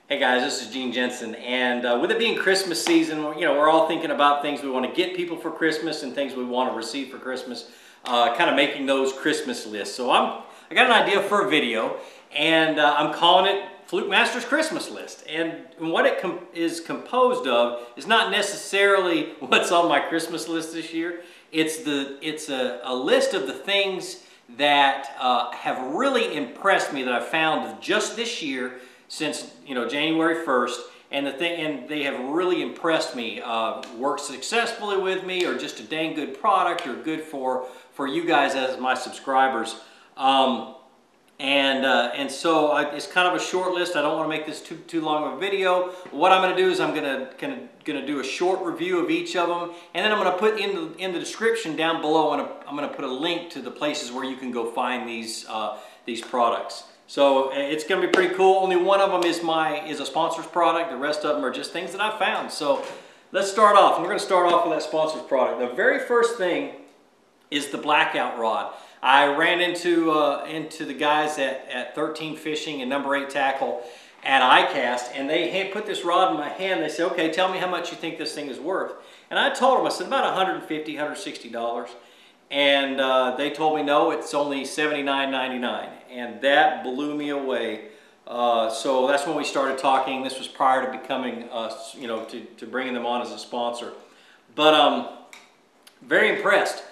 Hey guys, this is Gene Jensen, and with it being Christmas season, we're all thinking about things we want to get people for Christmas and things we want to receive for Christmas, kind of making those Christmas lists. So I got an idea for a video, and I'm calling it Flukemaster's Christmas List. And what it is composed of is not necessarily what's on my Christmas list this year. It's a list of the things that have really impressed me that I've found just this year, since January 1st, and they have really impressed me. Worked successfully with me, or just a dang good product, or good for you guys as my subscribers. And so it's kind of a short list. I don't want to make this too long of a video. What I'm going to do is I'm going to do a short review of each of them, and then I'm going to put in the description down below, and I'm going to put a link to the places where you can go find these products. So it's going to be pretty cool. Only one of them is a sponsor's product. The rest of them are just things that I found. So let's start off. We're going to start off with that sponsor's product. The very first thing is the blackout rod. I ran into the guys at 13 Fishing and number 8 Tackle at iCast, and they put this rod in my hand. They said, "Okay, tell me how much you think this thing is worth." And I told them, I said, about $150, $160. And they told me, no, it's only $79.99, and that blew me away. So that's when we started talking. This was prior to becoming, to bringing them on as a sponsor. But very impressed.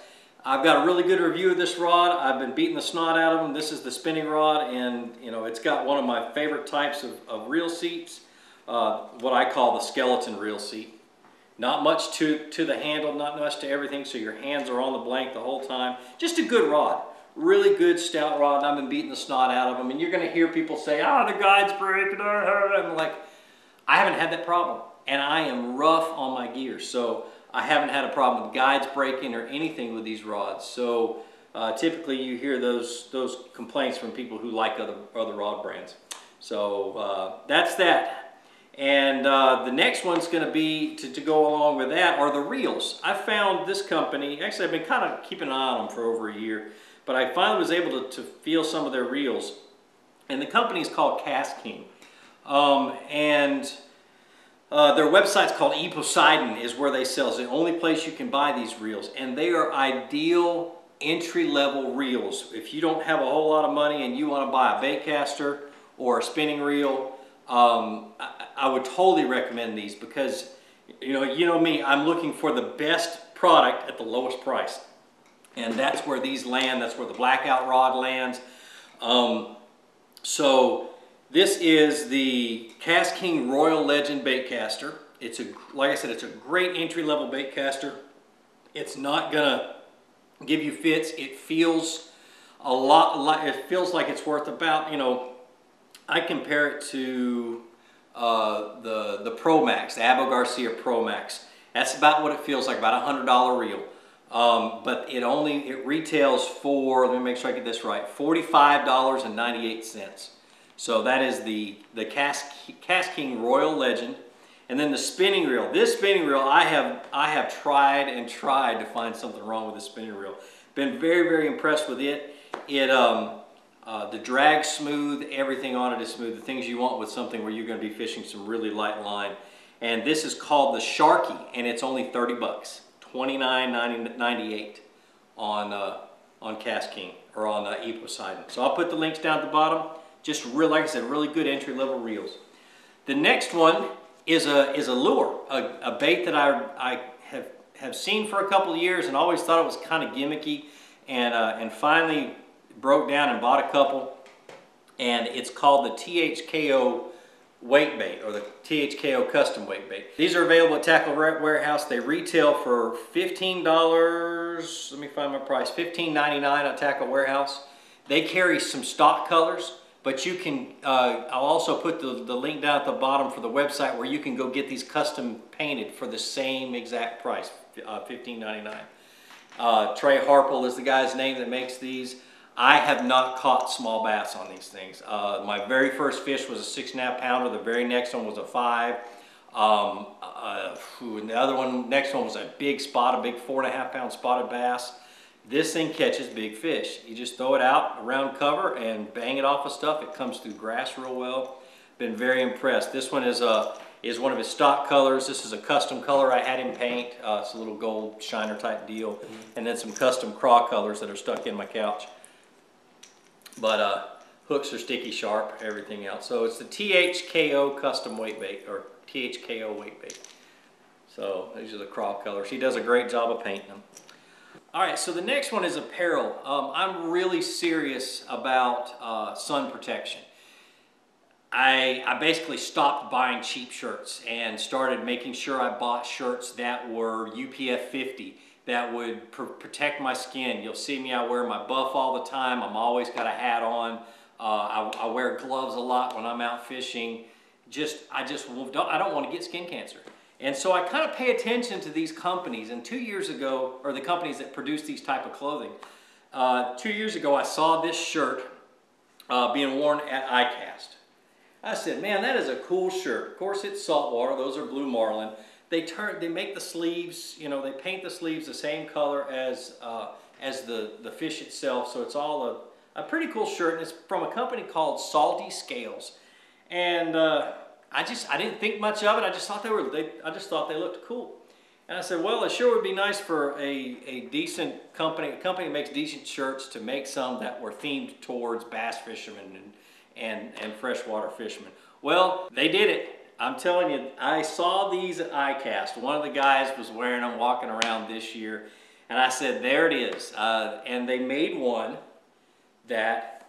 I've got a really good review of this rod. I've been beating the snot out of them. This is the spinning rod, and it's got one of my favorite types of reel seats, what I call the skeleton reel seat. Not much to the handle, not much to everything, so your hands are on the blank the whole time. Just a good rod. Really good stout rod, and I've been beating the snot out of them. And you're going to hear people say, "Oh, the guide's breaking." I'm like, I haven't had that problem. And I am rough on my gear, so I haven't had a problem with guides breaking or anything with these rods. So typically you hear those complaints from people who like other rod brands. So that's that. And the next one's going to be, to go along with that, are the reels. I found this company, actually I've been kind of keeping an eye on them for over a year, but I finally was able to feel some of their reels. And the company is called Cast King. Their website's called Poseidon, is where they sell. It's the only place you can buy these reels. And they are ideal entry-level reels. If you don't have a whole lot of money and you want to buy a baitcaster or a spinning reel, I would totally recommend these, because you know me, I'm looking for the best product at the lowest price, and that's where these land. That's where the blackout rod lands. So this is the Cast King Royal Legend baitcaster. Like I said, it's a great entry-level baitcaster. It's not gonna give you fits. It feels a lot like, it feels like it's worth about, I compare it to the Pro Max, the Abu Garcia Pro Max. That's about what it feels like, about $100 reel. But it retails for, let me make sure I get this right, $45.98. So that is the Cast King Royal Legend. And then the spinning reel. This spinning reel, I have tried and tried to find something wrong with this spinning reel. Been very, very impressed with it. The drag's smooth, everything on it is smooth, the things you want with something where you're going to be fishing some really light line. And this is called the Sharky, and it's only 30 bucks, $29.98 on Cast King, or on Poseidon. So I'll put the links down at the bottom. Just like I said, really good entry-level reels. The next one is a lure, a bait that I have seen for a couple of years and always thought it was kind of gimmicky, and finally broke down and bought a couple, and it's called the THKO weight bait, or the THKO custom weight bait. These are available at Tackle Warehouse. They retail for $15, let me find my price, $15.99 at Tackle Warehouse. They carry some stock colors, but you can, I'll also put the link down at the bottom for the website where you can go get these custom painted for the same exact price, $15.99. Trey Harple is the guy's name that makes these. I have not caught small bass on these things. My very first fish was a 6.5 pounder. The very next one was a 5. And the other one, next one was a big 4.5 pound spotted bass. This thing catches big fish. You just throw it out around cover and bang it off of stuff. It comes through grass real well. Been very impressed. This one is one of his stock colors. This is a custom color I had him paint. It's a little gold shiner type deal. And then some custom craw colors that are stuck in my couch. But hooks are sticky sharp, everything else. So it's the THKO custom weight bait, or THKO weight bait. So these are the craw colors. He does a great job of painting them. All right, so the next one is apparel. I'm really serious about sun protection. I basically stopped buying cheap shirts and started making sure I bought shirts that were UPF 50, that would protect my skin. You'll see me, I wear my buff all the time. I'm always got a hat on. I wear gloves a lot when I'm out fishing. I don't want to get skin cancer. And so I kind of pay attention to these companies. And 2 years ago, or the companies that produce these type of clothing, 2 years ago I saw this shirt being worn at ICAST. I said, man, that is a cool shirt. Of course, it's saltwater. Those are blue marlin. They make the sleeves, you know, they paint the sleeves the same color as the fish itself. So it's all a pretty cool shirt. And it's from a company called Salty Scales. And I didn't think much of it. I just thought they looked cool. And I said, well, it sure would be nice for a decent company, a company that makes decent shirts, to make some that were themed towards bass fishermen and freshwater fishermen. Well, they did it. I'm telling you, I saw these at ICAST. One of the guys was wearing them walking around this year. And I said, there it is. And they made one that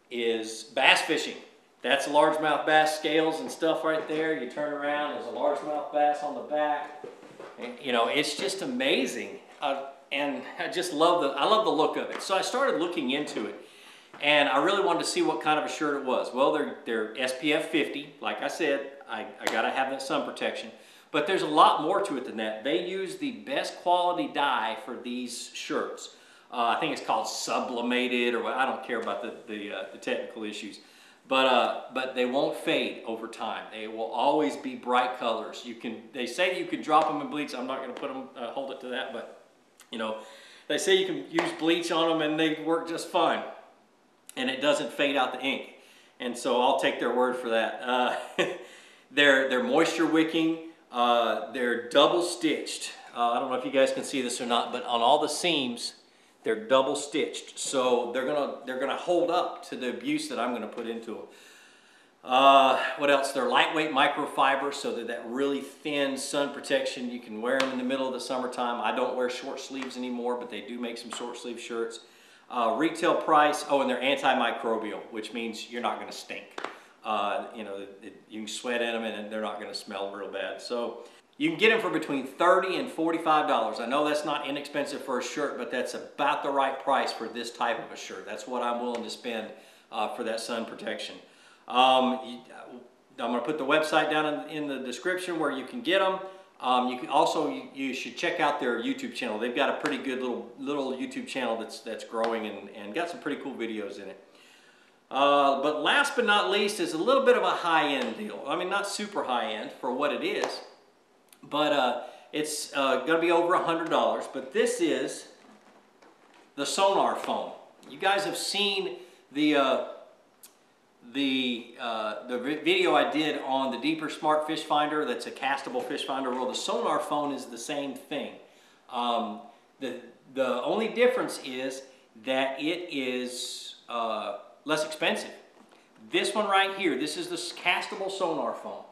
is bass fishing. That's largemouth bass scales and stuff right there. You turn around, there's a largemouth bass on the back. And, you know, it's just amazing. And I just love the look of it. So I started looking into it. And I really wanted to see what kind of a shirt it was. Well, they're SPF 50. Like I said, I gotta have that sun protection. But there's a lot more to it than that. They use the best quality dye for these shirts. I think it's called sublimated, or I don't care about the technical issues. But they won't fade over time. They will always be bright colors. They say you can drop them in bleach. I'm not going to put them hold it to that, but you know, they say you can use bleach on them and they work just fine, and it doesn't fade out the ink. And so I'll take their word for that. They're moisture wicking. They're double stitched. I don't know if you guys can see this or not, but on all the seams, they're double stitched, so they're gonna hold up to the abuse that I'm gonna put into them. What else? They're lightweight microfiber, so they're that really thin sun protection. You can wear them in the middle of the summertime. I don't wear short sleeves anymore, but they do make some short sleeve shirts. Retail price. Oh, and they're antimicrobial, which means you're not gonna stink. You know, you can sweat in them and they're not gonna smell real bad. So you can get them for between $30 and $45. I know that's not inexpensive for a shirt, but that's about the right price for this type of a shirt. That's what I'm willing to spend for that sun protection. I'm going to put the website down in the description where you can get them. You should check out their YouTube channel. They've got a pretty good little YouTube channel that's growing and got some pretty cool videos in it. But last but not least is a little bit of a high-end deal. I mean, not super high-end for what it is. But it's going to be over $100. But this is the sonar foam. You guys have seen the video I did on the Deeper Smart Fish Finder. That's a castable fish finder. Well, the sonar foam is the same thing. The only difference is that it is less expensive. This one right here, this is the castable sonar foam.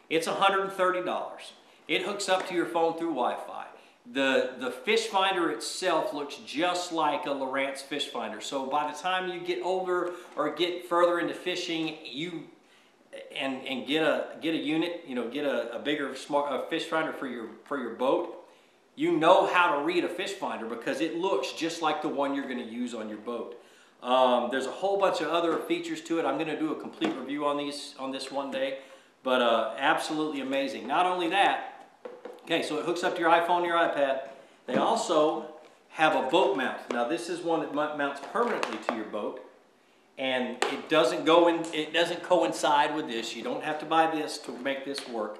It's $130. It hooks up to your phone through Wi-Fi. The fish finder itself looks just like a Lowrance fish finder. So by the time you get older or get further into fishing, and get a unit, you know, get a bigger fish finder for your boat, you know how to read a fish finder because it looks just like the one you're going to use on your boat. There's a whole bunch of other features to it. I'm going to do a complete review on this one day, but absolutely amazing. Not only that. Okay, so it hooks up to your iPhone, your iPad. They also have a boat mount. Now this is one that mounts permanently to your boat, and it doesn't coincide with this. You don't have to buy this to make this work.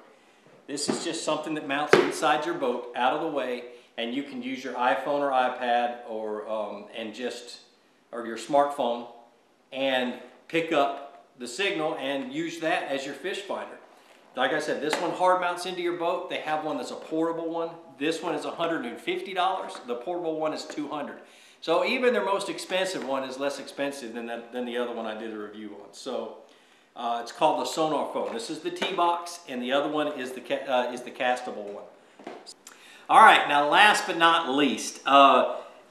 This is just something that mounts inside your boat, out of the way, and you can use your iPhone or iPad or your smartphone and pick up the signal and use that as your fish finder. Like I said, this one hard mounts into your boat. They have one that's a portable one. This one is $150. The portable one is $200. So even their most expensive one is less expensive than the other one I did a review on. So it's called the Sonar Phone. This is the T-Box, and the other one is the castable one. All right, now last but not least,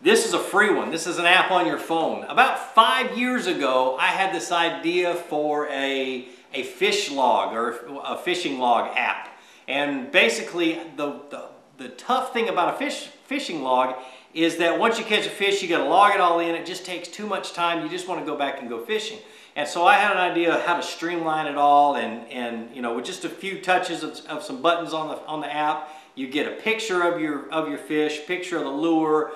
this is a free one. This is an app on your phone. About 5 years ago, I had this idea for a fish log or a fishing log app. And basically, the tough thing about a fishing log is that once you catch a fish, you got to log it all in. It just takes too much time. You just want to go back and go fishing. And so I had an idea of how to streamline it all, and you know, with just a few touches of some buttons on the app, you get a picture of your fish, picture of the lure,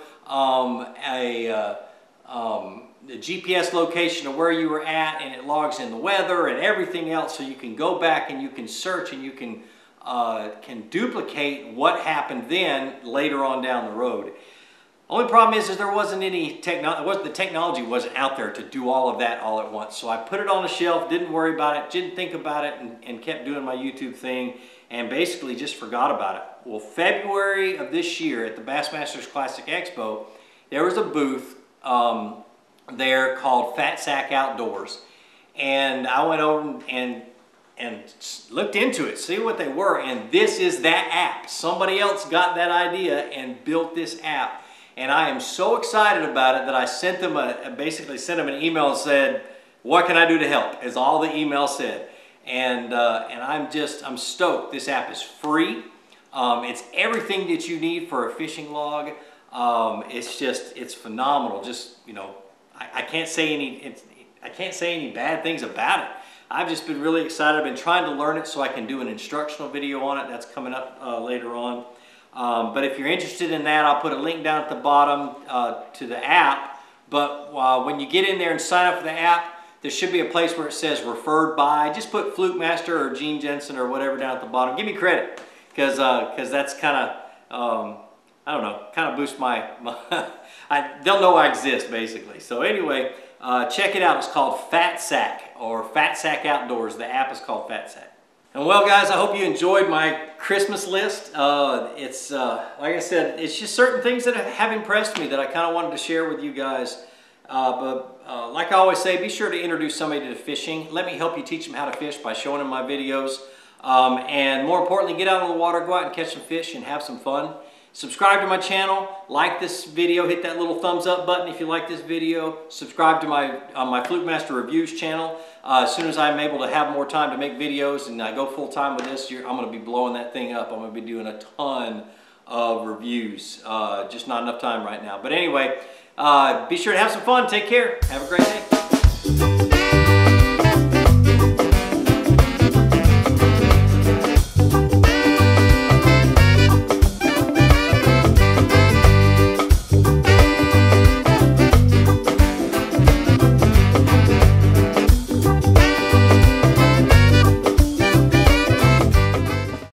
the GPS location of where you were at, and it logs in the weather and everything else, so you can go back and you can search and you can duplicate what happened then later on down the road. Only problem is there wasn't any the technology wasn't out there to do all of that all at once. So I put it on a shelf, didn't worry about it, didn't think about it, and kept doing my YouTube thing, and basically just forgot about it. Well, February of this year at the Bassmasters Classic Expo, there was a booth there called Fat Sack Outdoors, and I went over and looked into it, see what they were, and this is that app. Somebody else got that idea and built this app. And I am so excited about it that I sent them basically sent them an email and said, "What can I do to help?" is all the email said. And I'm stoked. This app is free. It's everything that you need for a fishing log. It's phenomenal. Just, you know, I can't say any bad things about it. I've just been really excited. I've been trying to learn it so I can do an instructional video on it. That's coming up later on. But if you're interested in that, I'll put a link down at the bottom to the app. But when you get in there and sign up for the app, there should be a place where it says referred by. Just put Flukemaster or Gene Jensen or whatever down at the bottom. Give me credit, because that's kind of, I don't know, kind of boosts they'll know I exist, basically. So anyway, check it out. It's called Fat Sack, or Fat Sack Outdoors. The app is called Fat Sack. And well, guys, I hope you enjoyed my Christmas list. It's like I said, it's just certain things that have impressed me that I kind of wanted to share with you guys. But like I always say, be sure to introduce somebody to fishing. Let me help you teach them how to fish by showing them my videos. And more importantly, get out on the water, go out and catch some fish and have some fun. Subscribe to my channel, like this video, hit that little thumbs up button if you like this video. Subscribe to my Flukemaster Reviews channel. As soon as I'm able to have more time to make videos and I go full time with this, I'm going to be blowing that thing up. I'm going to be doing a ton of reviews. Just not enough time right now. But anyway, be sure to have some fun. Take care. Have a great day.